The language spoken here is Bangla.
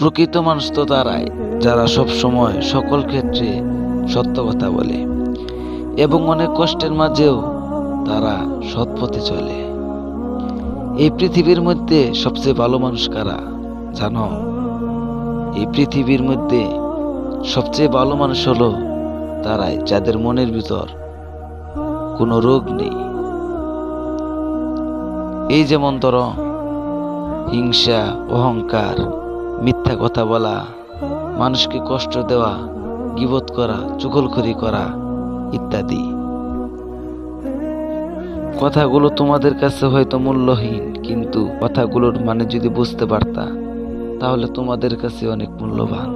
প্রকৃত মানুষ তো তারাই যারা সব সময় সকল ক্ষেত্রে সত্য কথা বলে এবং অনেক কষ্টের মাঝেও তারা সৎ পথে চলে। এই পৃথিবীর মধ্যে সবচেয়ে ভালো মানুষ কারা জানো? এই পৃথিবীর মধ্যে সবচেয়ে ভালো মানুষ হলো তারাই যাদের মনের ভিতর কোনো রোগ নেই। এই যেমন ধরো হিংসা, অহংকার, মিথ্যা কথা বলা, মানুষকে কষ্ট দেওয়া, গীবত করা, চুগলখড়ি করা ইত্যাদি। কথাগুলো তোমাদের কাছে হয়তো মূল্যহীন, কিন্তু কথাগুলোর মানে যদি বুঝতে পারতা তাহলে তোমাদের কাছে অনেক মূল্যবান।